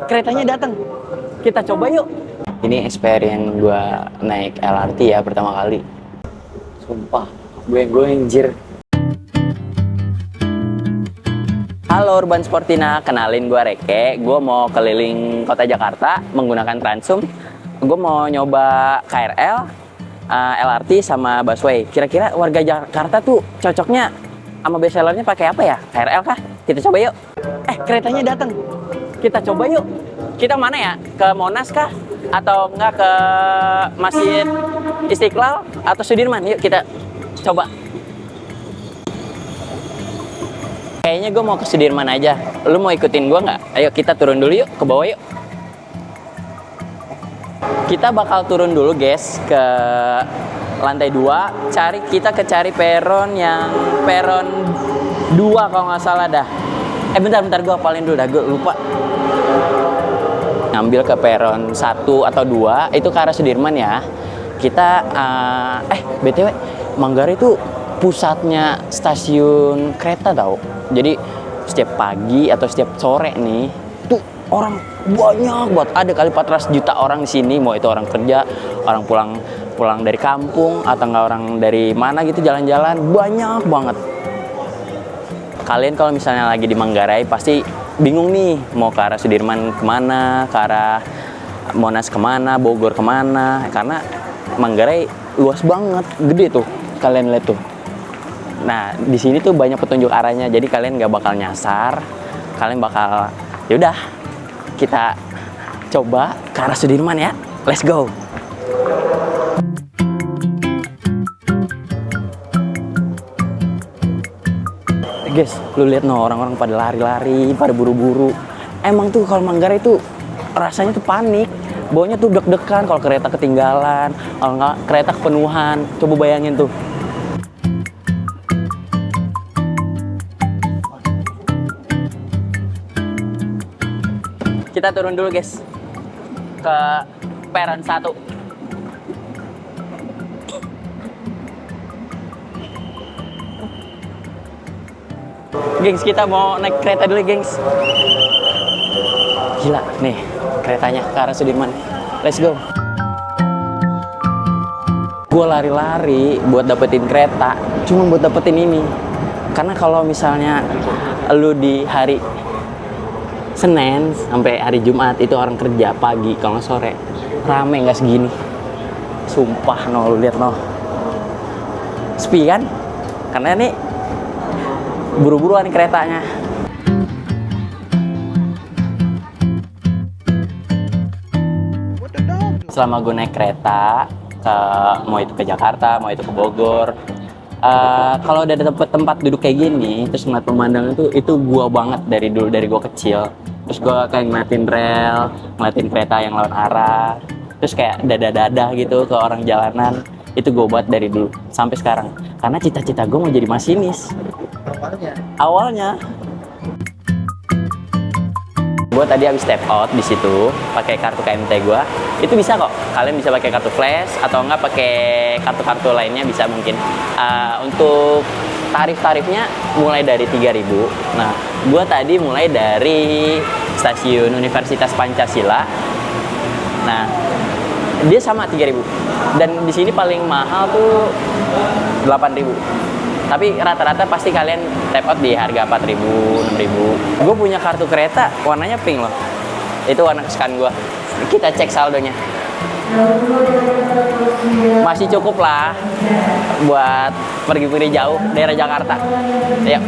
Keretanya datang. Kita coba yuk. Ini experience gue naik LRT ya pertama kali. Sumpah, gue anjir. Halo Urban Sportina, kenalin gue Reke. Gue mau keliling kota Jakarta menggunakan Transum. Gue mau nyoba KRL, LRT sama busway. Kira-kira warga Jakarta tuh cocoknya sama bestsellernya pakai apa ya? KRL kah? Kita coba yuk. Keretanya datang. Kita coba yuk. Kita mana ya? Ke Monas kah? Atau enggak ke Masjid Istiqlal atau Sudirman? Yuk kita coba. Kayaknya gue mau ke Sudirman aja. Lu mau ikutin gue nggak? Ayo kita turun dulu yuk, ke bawah yuk. Kita bakal turun dulu guys ke lantai 2. Kita cari peron yang peron 2 kalau nggak salah dah. Bentar gue hafalin dulu dah, gue lupa. Ngambil ke peron 1 atau 2 itu ke arah Sudirman ya. Kita BTW Manggarai itu pusatnya stasiun kereta tau. Jadi setiap pagi atau setiap sore nih tuh orang banyak buat, ada kali 400 juta orang di sini, mau itu orang kerja, orang pulang dari kampung atau nggak orang dari mana gitu jalan-jalan, banyak banget. Kalian kalau misalnya lagi di Manggarai pasti bingung nih mau ke arah Sudirman kemana, ke arah Monas kemana, Bogor kemana, karena Manggarai luas banget, gede tuh, kalian lihat tuh. Nah di sini tuh banyak petunjuk arahnya, jadi kalian nggak bakal nyasar, kalian bakal yaudah kita coba ke arah Sudirman ya, let's go. Guys, lu lihat no, orang-orang pada lari-lari, pada buru-buru. Emang tuh kalau Manggarai tuh rasanya tuh panik, bawanya tuh deg-degan kalau kereta ketinggalan, kalau nggak kereta kepenuhan. Coba bayangin tuh. Kita turun dulu guys ke peron 1. Gengs, kita mau naik kereta dulu gengs. Gila nih keretanya ke arah Sudirman. Let's go. Gue lari-lari buat dapetin kereta, cuma buat dapetin ini. Karena kalau misalnya lu di hari Senin sampai hari Jumat itu orang kerja pagi, kalau sore rame nggak segini. Sumpah no, lu lihat no, sepi kan? Karena ini buru-buruan nih keretanya. Selama gue naik kereta mau itu ke Jakarta, mau itu ke Bogor, kalau udah ada tempat duduk kayak gini terus ngeliat pemandangan itu gua banget dari dulu, dari gua kecil. Terus gua kayak ngeliatin rel, ngeliatin kereta yang lawan arah, terus kayak dada-dada gitu ke orang jalanan. Itu gue buat dari dulu sampai sekarang, karena cita-cita gue mau jadi masinis awalnya. Gue tadi habis step out di situ pakai kartu KMT gue. Itu bisa kok, kalian bisa pakai kartu flash atau enggak pakai kartu-kartu lainnya bisa mungkin. Untuk tarif-tarifnya mulai dari 3.000. Nah, gue tadi mulai dari stasiun Universitas Pancasila. Nah, dia sama 3.000. Dan di sini paling mahal tuh 8.000. Tapi rata-rata pasti kalian tap out di harga 4.000, 6.000. Gue punya kartu kereta warnanya pink loh. Itu warna kesukaan gue. Kita cek saldonya. Masih cukup lah buat pergi-pergi jauh daerah Jakarta. Ayo.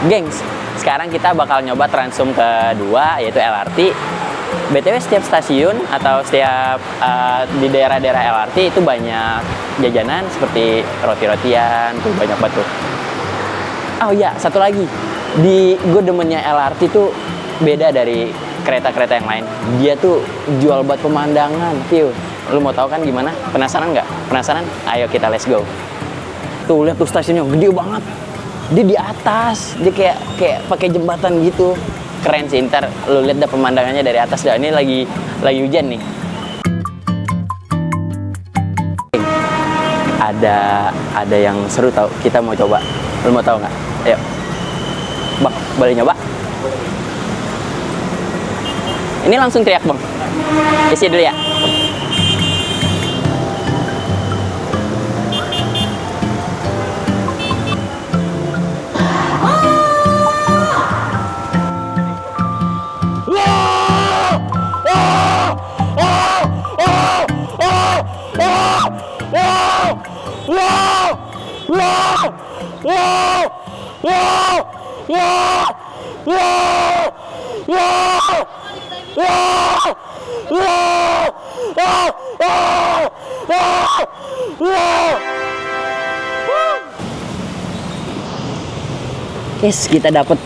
Gengs, sekarang kita bakal nyoba Transum kedua, yaitu LRT. BTW setiap stasiun atau setiap di daerah-daerah LRT itu banyak jajanan seperti roti-rotian, tuh banyak banget tuh. Oh iya, satu lagi. Gue demennya LRT tuh beda dari kereta-kereta yang lain. Dia tuh jual buat pemandangan, view. Lu mau tahu kan gimana? Penasaran nggak? Penasaran? Ayo kita let's go. Tuh lihat tuh stasiunnya gede banget. Dia di atas, dia kayak pakai jembatan gitu. Keren sih, ntar lu lihat dah pemandangannya dari atas dah. Ini lagi hujan nih. Ada yang seru tau, kita mau coba. Lu mau tahu nggak? Ayo. Bang, boleh nyoba? Ini langsung teriak bang. Isi dulu ya. Yes, kita dapat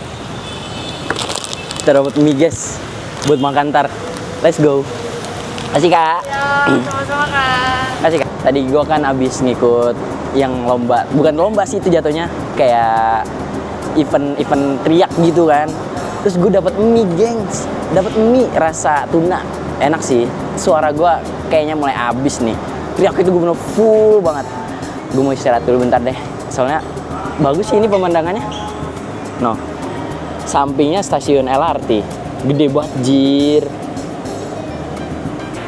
mie guys buat makan ntar. Let's go. Kasih kak. Ya, sama-sama kak. Kasih kak. Tadi gua kan abis ngikut yang lomba, bukan lomba sih itu jatuhnya, kayak event teriak gitu kan. Terus gue dapat mie gengs, dapat mie rasa tuna, enak sih. Suara gua kayaknya mulai abis nih. Teriak itu gue bener full banget. Gue mau istirahat dulu bentar deh, soalnya bagus sih ini pemandangannya. No, sampingnya stasiun LRT, gede banget jir.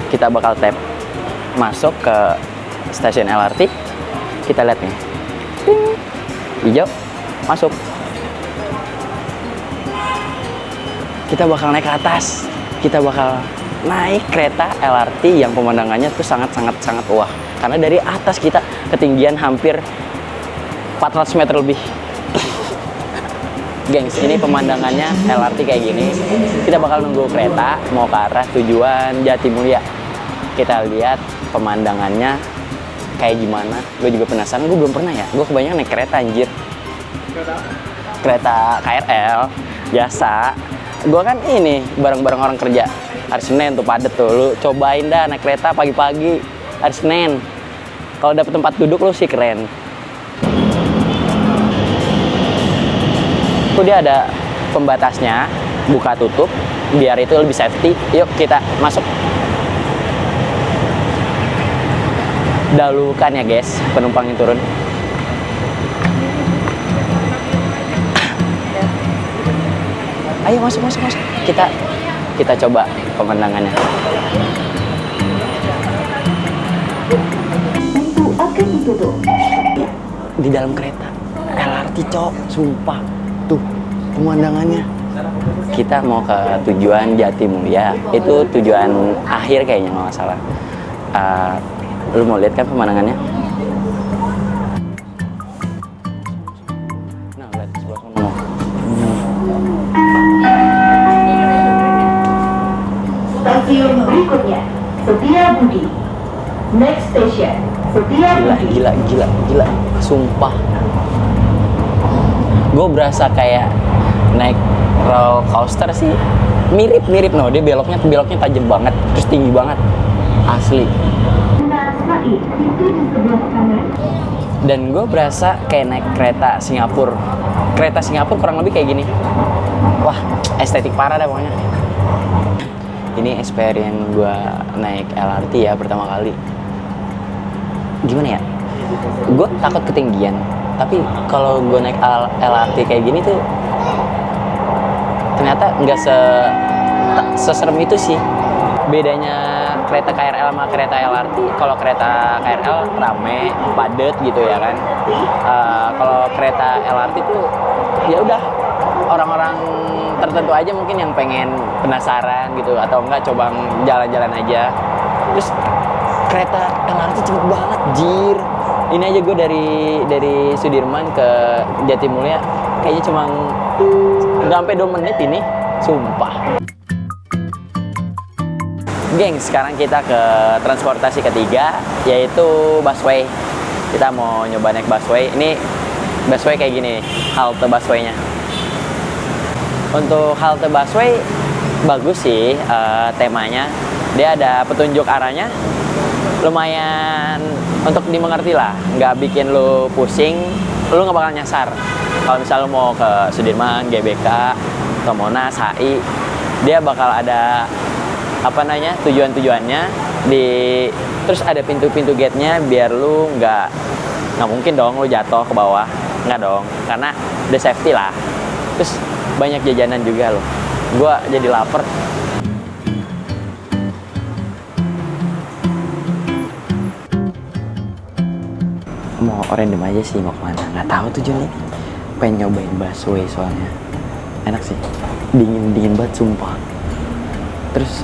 Kita bakal tap masuk ke stasiun LRT. Kita lihat nih, hijau, masuk. Kita bakal naik ke atas. Kita bakal naik kereta LRT yang pemandangannya tuh sangat wah. Karena dari atas kita ketinggian hampir 400 meter lebih. Gengs, ini pemandangannya LRT kayak gini. Kita bakal nunggu kereta mau ke arah tujuan Jatimulya. Kita lihat pemandangannya kayak gimana. Gue juga penasaran, gue belum pernah ya. Gue kebanyakan naik kereta anjir. Kereta KRL, biasa. Gue kan ini bareng-bareng orang kerja. Hari Senin tuh padet tuh. Lu cobain dah naik kereta pagi-pagi hari Senin. Kalau dapet tempat duduk lu sih keren. Dia ada pembatasnya, buka tutup biar itu lebih safety. Yuk kita masuk. Dahulukan ya guys penumpang yang turun. Ayo masuk. Kita coba pemandangannya. Pintu akan ditutup. Di dalam kereta LRT cok, sumpah. Tuh pemandangannya. Kita mau ke tujuan Jatimulya. Itu tujuan akhir kayaknya kalau nggak salah. Lu mau lihat kan pemandangannya? Nah, lihat sebelah sana. Stasiun berikutnya Setiabudi. Next station Setiabudi. Gila. Sumpah. Gue berasa kayak naik roller coaster sih. Mirip no, dia beloknya tajam banget, terus tinggi banget. Asli. Dan gue berasa kayak naik kereta Singapura. Kereta Singapura kurang lebih kayak gini. Wah, estetik parah dah pokoknya. Ini experience gue naik LRT ya pertama kali. Gimana ya? Gue takut ketinggian. Tapi kalau gue naik LRT kayak gini tuh ternyata nggak seserem itu sih. Bedanya kereta KRL sama kereta LRT, kalau kereta KRL rame, padet gitu ya kan. Kalau kereta LRT tuh ya udah orang-orang tertentu aja mungkin yang pengen penasaran gitu atau enggak coba jalan-jalan aja. Terus kereta LRT cepet banget jir. Ini aja gue dari Sudirman ke Jatimulya kayaknya cuma nggak sampai 2 menit ini, sumpah. Geng, sekarang kita ke transportasi ketiga yaitu busway. Kita mau nyoba naik busway. Ini busway kayak gini, halte busway-nya. Untuk halte busway bagus sih temanya. Dia ada petunjuk arahnya. Lumayan untuk dimengerti lah, nggak bikin lu pusing, lu nggak bakal nyasar. Kalau misalnya lu mau ke Sudirman, GBK, ke Monas, HI, dia bakal ada tujuan-tujuannya terus ada pintu-pintu gate-nya biar lu nggak mungkin dong lu jatuh ke bawah, nggak dong, karena udah safety lah. Terus banyak jajanan juga loh. Gua jadi lapar. mau random aja sih mau kemana. Nggak tahu tujuannya. Pengen nyobain busway soalnya. Enak sih. Dingin banget sumpah. Terus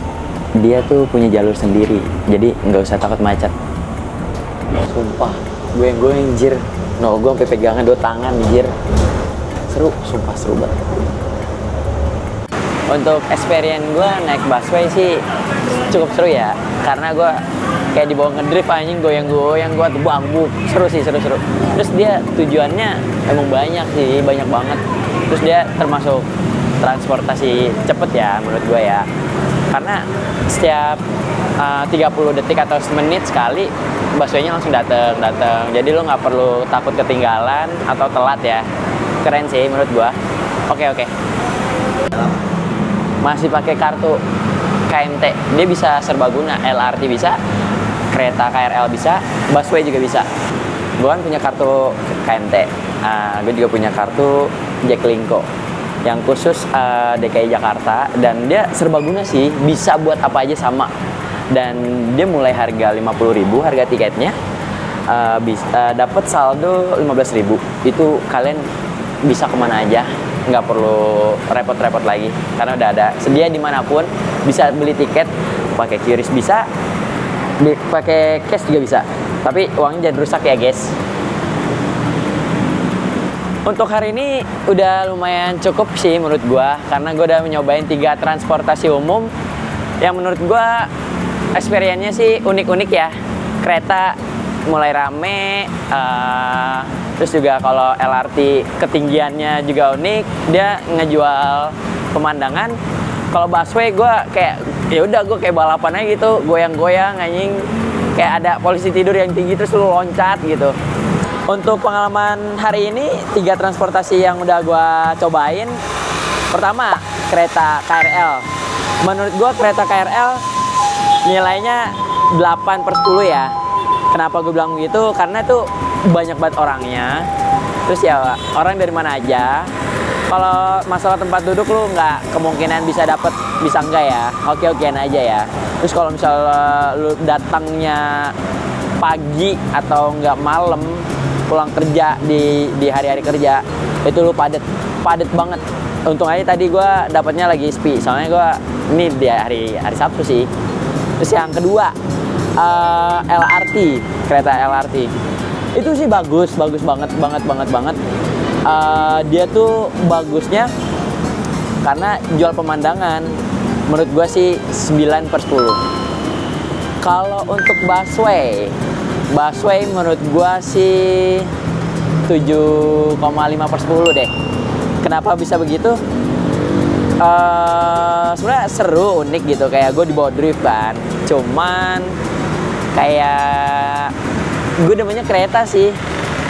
dia tuh punya jalur sendiri. Jadi nggak usah takut macet. Sumpah. Gue anjir. No, gue sampai pegangan 2 tangan anjir. Seru, sumpah seru banget. Untuk experience gue naik busway sih cukup seru ya, karena gue kayak dibawa ngedrift anjing, goyang-goyang, gue tuh bangbu. Seru sih, seru. Terus dia tujuannya emang banyak sih, banyak banget. Terus dia termasuk transportasi cepet ya menurut gue ya, karena setiap 30 detik atau semenit sekali busway-nya langsung dateng. Jadi lo nggak perlu takut ketinggalan atau telat ya. Keren sih menurut gue. Oke. Masih pakai kartu KMT, dia bisa serbaguna, LRT bisa, kereta KRL bisa, busway juga bisa. Gue kan punya kartu KMT, gue juga punya kartu Jaklingko yang khusus DKI Jakarta, dan dia serbaguna sih, bisa buat apa aja sama. Dan dia mulai harga 50.000 harga tiketnya, dapat saldo 15.000. Itu kalian bisa kemana aja, nggak perlu repot-repot lagi karena udah ada sedia dimanapun. Bisa beli tiket pakai QRIS, bisa pakai cash juga bisa, tapi uangnya jangan rusak ya guys. Untuk hari ini udah lumayan cukup sih menurut gua, karena gua udah nyobain 3 transportasi umum yang menurut gua experience-nya sih unik-unik ya. Kereta mulai rame, terus juga kalau LRT ketinggiannya juga unik, dia ngejual pemandangan. Kalau busway gue kayak ya udah, gue kayak balapan aja gitu, goyang-goyang anjing, kayak ada polisi tidur yang tinggi terus lu loncat gitu. Untuk pengalaman hari ini 3 transportasi yang udah gue cobain, pertama kereta KRL. Menurut gue kereta KRL nilainya 8/10 ya. Kenapa gue bilang begitu? Karena tuh banyak banget orangnya. Terus ya orang dari mana aja. Kalau masalah tempat duduk lu nggak kemungkinan bisa dapet, bisa enggak ya. Oke-okean aja ya. Terus kalau misalnya lu datangnya pagi atau nggak malam, pulang kerja di hari-hari kerja, itu lu padet banget. Untung aja tadi gue dapatnya lagi sepi. Soalnya gue ini di hari Sabtu sih. Terus yang kedua, LRT, kereta LRT itu sih bagus banget. Dia tuh bagusnya karena jual pemandangan. Menurut gua sih 9/10. Kalau untuk busway menurut gua sih 7,5/10 deh. Kenapa bisa begitu? Sebenarnya seru, unik gitu, kayak gue dibawa drift kan. Cuman kayak gue demennya kereta sih,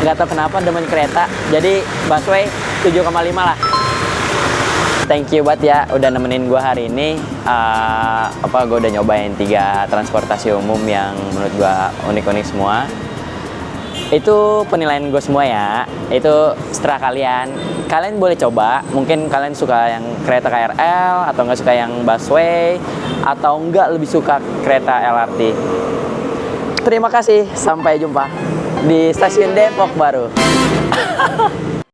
nggak tahu kenapa demen kereta. Jadi busway 7,5 lah. Thank you banget ya udah nemenin gue hari ini. Gue udah nyobain 3 transportasi umum yang menurut gue unik-unik semua. Itu penilaian gue semua ya. Itu setelah kalian boleh coba. Mungkin kalian suka yang kereta KRL atau nggak suka yang busway, atau nggak lebih suka kereta LRT. Terima kasih, sampai jumpa di stasiun Depok baru.